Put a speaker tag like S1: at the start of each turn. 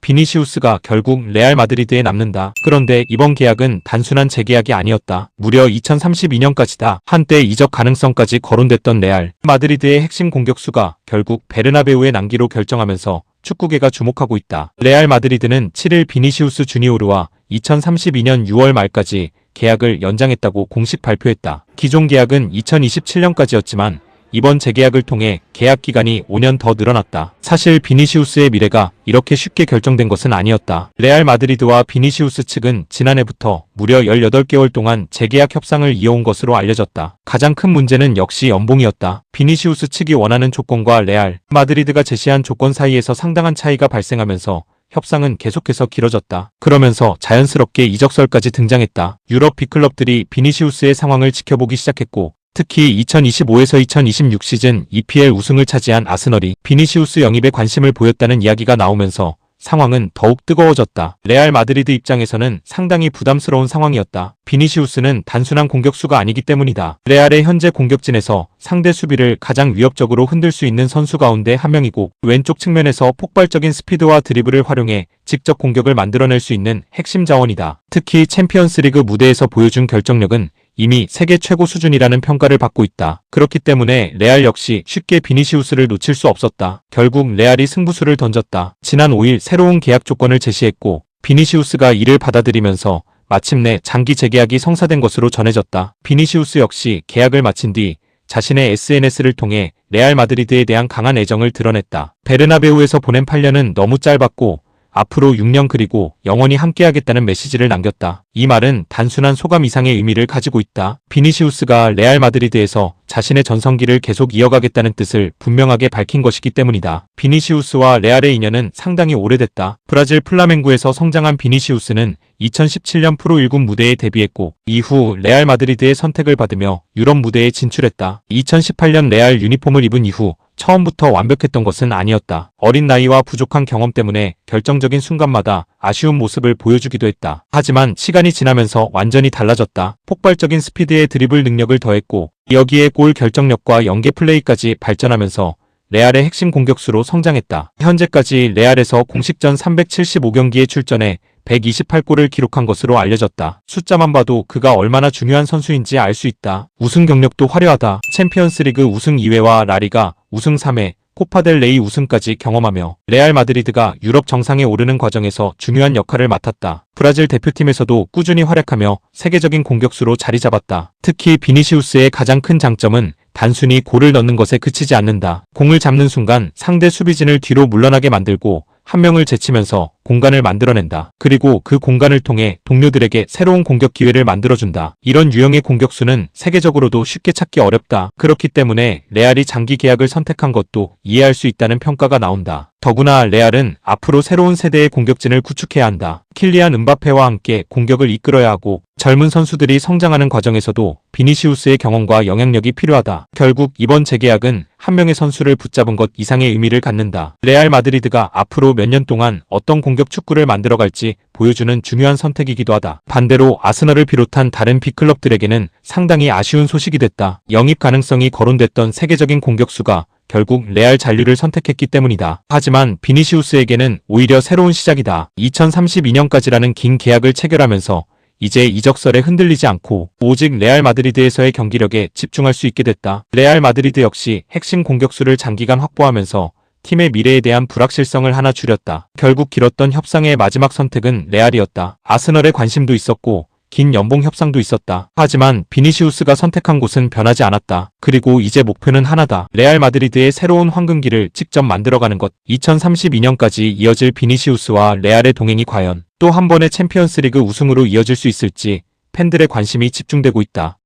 S1: 비니시우스가 결국 레알 마드리드에 남는다. 그런데 이번 계약은 단순한 재계약이 아니었다. 무려 2032년까지다. 한때 이적 가능성까지 거론됐던 레알 마드리드의 핵심 공격수가 결국 베르나베우에 남기로 결정하면서 축구계가 주목하고 있다. 레알 마드리드는 7일 비니시우스 주니오르와 2032년 6월 말까지 계약을 연장했다고 공식 발표했다. 기존 계약은 2027년까지였지만 이번 재계약을 통해 계약 기간이 5년 더 늘어났다. 사실 비니시우스의 미래가 이렇게 쉽게 결정된 것은 아니었다. 레알 마드리드와 비니시우스 측은 지난해부터 무려 18개월 동안 재계약 협상을 이어온 것으로 알려졌다. 가장 큰 문제는 역시 연봉이었다. 비니시우스 측이 원하는 조건과 레알 마드리드가 제시한 조건 사이에서 상당한 차이가 발생하면서 협상은 계속해서 길어졌다. 그러면서 자연스럽게 이적설까지 등장했다. 유럽 빅클럽들이 비니시우스의 상황을 지켜보기 시작했고 특히 2025에서 2026 시즌 EPL 우승을 차지한 아스널이 비니시우스 영입에 관심을 보였다는 이야기가 나오면서 상황은 더욱 뜨거워졌다. 레알 마드리드 입장에서는 상당히 부담스러운 상황이었다. 비니시우스는 단순한 공격수가 아니기 때문이다. 레알의 현재 공격진에서 상대 수비를 가장 위협적으로 흔들 수 있는 선수 가운데 한 명이고 왼쪽 측면에서 폭발적인 스피드와 드리블을 활용해 직접 공격을 만들어낼 수 있는 핵심 자원이다. 특히 챔피언스리그 무대에서 보여준 결정력은 이미 세계 최고 수준이라는 평가를 받고 있다. 그렇기 때문에 레알 역시 쉽게 비니시우스를 놓칠 수 없었다. 결국 레알이 승부수를 던졌다. 지난 5일 새로운 계약 조건을 제시했고 비니시우스가 이를 받아들이면서 마침내 장기 재계약이 성사된 것으로 전해졌다. 비니시우스 역시 계약을 마친 뒤 자신의 SNS를 통해 레알 마드리드에 대한 강한 애정을 드러냈다. 베르나베우에서 보낸 8년은 너무 짧았고 앞으로 6년 그리고 영원히 함께하겠다는 메시지를 남겼다. 이 말은 단순한 소감 이상의 의미를 가지고 있다. 비니시우스가 레알 마드리드에서 자신의 전성기를 계속 이어가겠다는 뜻을 분명하게 밝힌 것이기 때문이다. 비니시우스와 레알의 인연은 상당히 오래됐다. 브라질 플라멩구에서 성장한 비니시우스는 2017년 프로1군 무대에 데뷔했고 이후 레알 마드리드의 선택을 받으며 유럽 무대에 진출했다. 2018년 레알 유니폼을 입은 이후 처음부터 완벽했던 것은 아니었다. 어린 나이와 부족한 경험 때문에 결정적인 순간마다 아쉬운 모습을 보여주기도 했다. 하지만 시간이 지나면서 완전히 달라졌다. 폭발적인 스피드의 드리블 능력을 더했고 여기에 골 결정력과 연계 플레이까지 발전하면서 레알의 핵심 공격수로 성장했다. 현재까지 레알에서 공식전 375경기에 출전해 128골을 기록한 것으로 알려졌다. 숫자만 봐도 그가 얼마나 중요한 선수인지 알 수 있다. 우승 경력도 화려하다. 챔피언스리그 우승 2회와 라리가 우승 3회, 코파델레이 우승까지 경험하며 레알 마드리드가 유럽 정상에 오르는 과정에서 중요한 역할을 맡았다. 브라질 대표팀에서도 꾸준히 활약하며 세계적인 공격수로 자리 잡았다. 특히 비니시우스의 가장 큰 장점은 단순히 골을 넣는 것에 그치지 않는다. 공을 잡는 순간 상대 수비진을 뒤로 물러나게 만들고 한 명을 제치면서 공간을 만들어낸다. 그리고 그 공간을 통해 동료들에게 새로운 공격 기회를 만들어준다. 이런 유형의 공격수는 세계적으로도 쉽게 찾기 어렵다. 그렇기 때문에 레알이 장기 계약을 선택한 것도 이해할 수 있다는 평가가 나온다. 더구나 레알은 앞으로 새로운 세대의 공격진을 구축해야 한다. 킬리안 음바페와 함께 공격을 이끌어야 하고 젊은 선수들이 성장하는 과정에서도 비니시우스의 경험과 영향력이 필요하다. 결국 이번 재계약은 한 명의 선수를 붙잡은 것 이상의 의미를 갖는다. 레알 마드리드가 앞으로 몇 년 동안 어떤 공격 축구를 만들어갈지 보여주는 중요한 선택이기도 하다. 반대로 아스널을 비롯한 다른 빅클럽들에게는 상당히 아쉬운 소식이 됐다. 영입 가능성이 거론됐던 세계적인 공격수가 결국 레알 잔류를 선택했기 때문이다. 하지만 비니시우스에게는 오히려 새로운 시작이다. 2032년까지라는 긴 계약을 체결하면서 이제 이적설에 흔들리지 않고 오직 레알 마드리드에서의 경기력에 집중할 수 있게 됐다. 레알 마드리드 역시 핵심 공격수를 장기간 확보하면서 팀의 미래에 대한 불확실성을 하나 줄였다. 결국 길었던 협상의 마지막 선택은 레알이었다. 아스널의 관심도 있었고 긴 연봉 협상도 있었다. 하지만 비니시우스가 선택한 곳은 변하지 않았다. 그리고 이제 목표는 하나다. 레알 마드리드의 새로운 황금기를 직접 만들어가는 것. 2032년까지 이어질 비니시우스와 레알의 동행이 과연 또 한 번의 챔피언스리그 우승으로 이어질 수 있을지 팬들의 관심이 집중되고 있다.